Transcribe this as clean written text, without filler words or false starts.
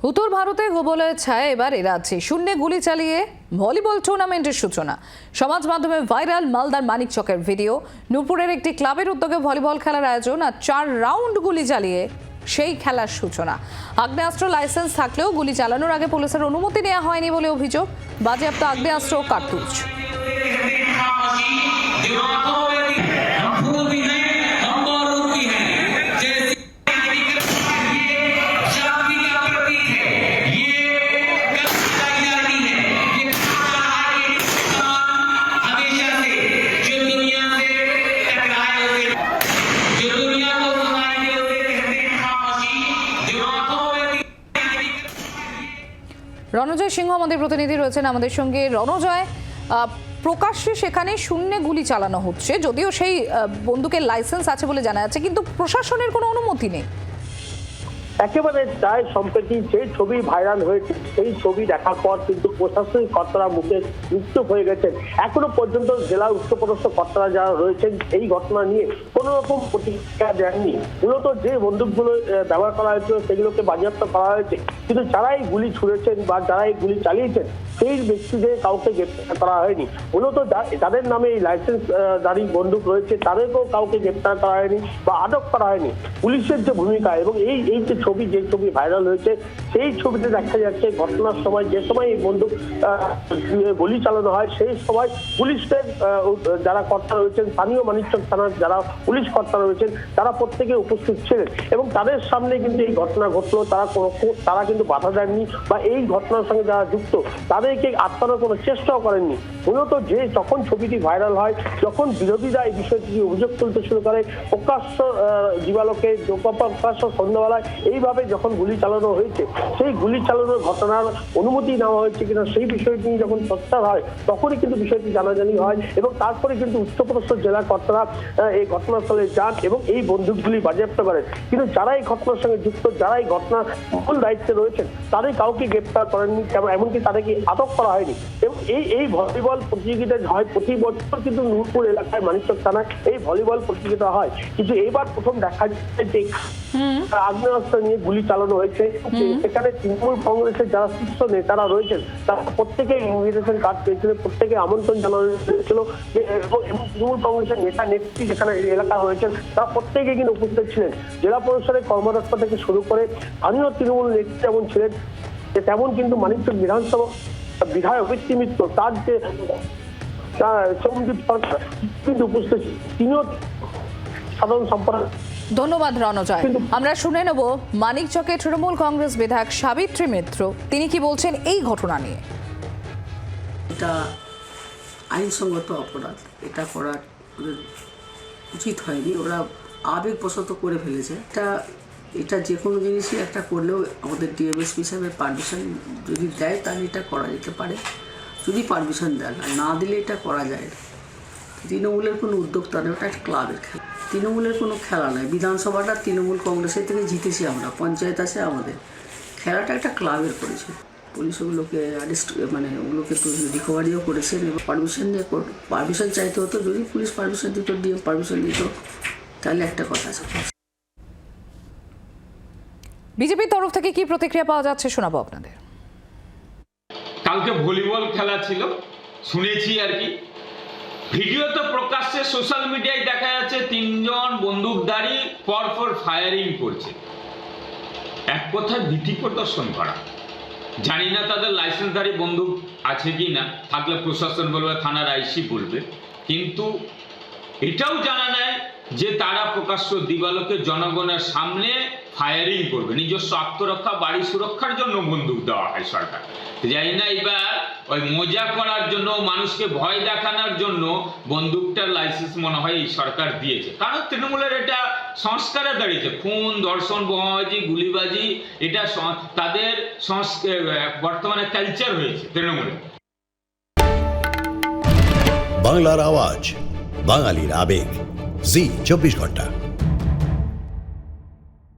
উত্তর ভারতে গোবলের ছায়া এবার রাজ্যে শূন্যে গুলি চালিয়ে ভলিবল টুর্নামেন্টের সূচনা। সমাজ মাধ্যমে ভাইরাল মালদার মানিকচকের ভিডিও। নূপুরের একটি ক্লাবের উদ্যোগে ভলিবল খেলার আয়োজন আর 4 রাউন্ড গুলি চালিয়ে সেই খেলার সূচনা। আগ্নেয়াস্ত্র লাইসেন্স থাকলেও গুলি চালানোর আগে পুলিশের অনুমতি নেওয়া হয়নি বলে অভিযোগ। বাজেয়াপ্ত আগ্নেয়াস্ত্র ও কার্তুজ। রণজয় সিংহ আমাদের প্রতিনিধি রয়েছেন আমাদের সঙ্গে। রণজয়, প্রকাশ্যে সেখানে শূন্যে গুলি চালানো হচ্ছে, যদিও সেই বন্দুকের লাইসেন্স আছে বলে জানা যাচ্ছে, কিন্তু প্রশাসনের কোনো অনুমতি নেই। একেবারে তাই। সম্প্রতি যে ছবি ভাইরাল হয়েছে সেই ছবি দেখার পর কিন্তু প্রশাসনিক কর্তারা মুখে নিশ্চুপ হয়ে গেছেন। এখনো পর্যন্ত জেলার উচ্চপদস্থ কর্তারা যারা রয়েছেন এই ঘটনা নিয়ে কোনো রকম প্রতিক্রিয়া দেননি। মূলত যে বন্দুকগুলো ব্যবহার করা হয়েছিল সেগুলোকে বাজেয়াপ্ত করা হয়েছে, কিন্তু যারা এই গুলি ছুড়েছেন বা যারা এই গুলি চালিয়েছেন সেই ব্যক্তিদের কাউকে গ্রেপ্তার করা হয়নি। মূলত যাদের নামে এই লাইসেন্সধারী বন্দুক রয়েছে তাদেরকেও কাউকে গ্রেপ্তার করা হয়নি বা আটক করা হয়নি। পুলিশের যে ভূমিকা এবং এই যে ছবি ভাইরাল হয়েছে সেই ছবিতে দেখা যাচ্ছে ঘটনার সময় যে সময় এই বন্দুক গুলি চালানো হয় সেই সময় পুলিশের যারা কর্তা রয়েছেন, স্থানীয় মানিকচক থানার যারা পুলিশ কর্তা রয়েছেন তারা প্রত্যেকে উপস্থিত ছিলেন এবং তাদের সামনে কিন্তু এই ঘটনা ঘটলো। তারা কিন্তু বাধা দেননি বা এই ঘটনার সঙ্গে যারা যুক্ত তাদেরকে আটকানোর কোনো চেষ্টাও করেননি। মূলত যখন ছবিটি ভাইরাল হয়, যখন বিরোধীরা এই বিষয়টি অভিযোগ তুলতে শুরু করে, প্রকাশ্য দিবালোকে প্রকাশ্য সন্ধ্যাবেলায় এইভাবে যখন গুলি চালানো হয়েছে, সেই গুলি চালানোর ঘটনার অনুমতি নেওয়া হয়েছে কিনা সেই বিষয়টি যখন প্রচার হয় তখনই কিন্তু বিষয়টি জানাজানি হয় এবং তারপরে কিন্তু উচ্চপদস্থ জেলা কর্তারা এই ঘটনাস্থলে যান এবং এই বন্দুকগুলি বাজেয়াপ্ত করেন। কিন্তু যারা এই ঘটনার সঙ্গে যুক্ত, যারা এই ঘটনার মূল দায়িত্বে রয়েছেন তাদের কাউকে গ্রেপ্তার করেননি, এমনকি তাদেরকে আটক করা হয়নি। এবং এই ভলিবল প্রতিযোগিতা হয় প্রতি বছর কিন্তু নূরপুর এলাকায় মানিকচক থানায় এই ভলিবল প্রতিযোগিতা হয়, কিন্তু এইবার প্রথম দেখা যাচ্ছে যে আগ্নেয়াস্ত্র নিয়ে গুলি চালানো হয়েছে। সেখানে তৃণমূল কংগ্রেসের যারা শীর্ষ নেতারা রয়েছেন তারা প্রত্যেকে ইনভিটেশন কার্ড পেয়েছিলেন, প্রত্যেকে আমন্ত্রণ জানানো হয়েছিল এবং তৃণমূল কংগ্রেসের নেতা নেত্রী যেখানে এলাকা রয়েছেন তারা প্রত্যেকে কিন্তু উপস্থিত ছিলেন। জেলা পরিষদের কর্মদক্ষতা থেকে শুরু করে স্থানীয় তৃণমূল নেত্রী যেমন ছিলেন তেমন কিন্তু মানিকচক বিধানসভা বিধায়ক অভিত্তি মিত্র তার যে সৌমদীপ সরকার কিন্তু উপস্থিত, তিনিও সাধারণ সম্পাদক। ধন্যবাদ রণজয়। আমরা শুনে নেব মানিকচকে তৃণমূল কংগ্রেস বিধায়ক সাবিত্রী মিত্র, তিনি কি বলছেন এই ঘটনা নিয়ে। এটা আইনসঙ্গত অপরাধ, এটা করার উচিত হয়নি, ওরা আবেগবশত করে ফেলেছে। এটা যে কোনো জিনিসই একটা করলেও আমাদের ডিএমএসপি হিসাবে পারমিশন যদি দেয় তাহলে এটা করা যেতে পারে, যদি পারমিশন দেয় না দিলে এটা করা যায় না। তৃণমূলের কোনো উদ্যোক্তা নেই, ওটা একটা ক্লাবের খেলা, তৃণমূলের কোনো খেলা নয়। বিধানসভাটা তৃণমূল কংগ্রেসের থেকে জিতেছি আমরা, পঞ্চায়েত আছে আমাদের, খেলাটা একটা ক্লাবের করেছে। পুলিশ ওগুলোকে অ্যারেস্ট ওগুলোকে তো রিকভারিও করেছেন এবং পারমিশন নিয়ে পারমিশন চাইতে হতো, যদি পুলিশ পারমিশন দিত, ডিএম পারমিশন দিত তাহলে একটা কথা আছে। বিজেপির তরফ থেকে কি প্রতিক্রিয়া পাওয়া যাচ্ছে শোনাবো আপনাদের। কালকে ভলিবল খেলা ছিল, শুনেছি আর কি। ভিডিও তো প্রকাশ্যে সোশ্যাল মিডিয়ায় দেখা যাচ্ছে 3 জন বন্দুকধারী পরপর ফায়ারিং করছে, এক কথায় ভীতি প্রদর্শন করা। জানি না তাদের লাইসেন্সধারী বন্দুক আছে কি না, থাকলে প্রশাসন বলবে, থানার আইসি বলবে, কিন্তু এটাও জানা নাই যে তারা প্রকাশ্য দিবালোকে জনগণের সামনে ফায়ারিং করবে। নিজস্ব আত্মরক্ষা, বাড়ি সুরক্ষার জন্য বন্দুক দেওয়া হয় সরকার। জানি না এবার ওই মজা করার জন্য, মানুষকে ভয় দেখানোর জন্য বন্দুকটার লাইসেন্স মনে হয় এই সরকার দিয়েছে। কারণ তৃণমূলের এটা সংস্কারে দাঁড়িয়েছে, খুন, ধর্ষণ, বোমাবাজি, গুলিবাজি, এটা তাদের বর্তমানে কালচার হয়েছে তৃণমূলের। বাংলার আওয়াজ, বাঙালির আবেগ, জি 24 ঘন্টা।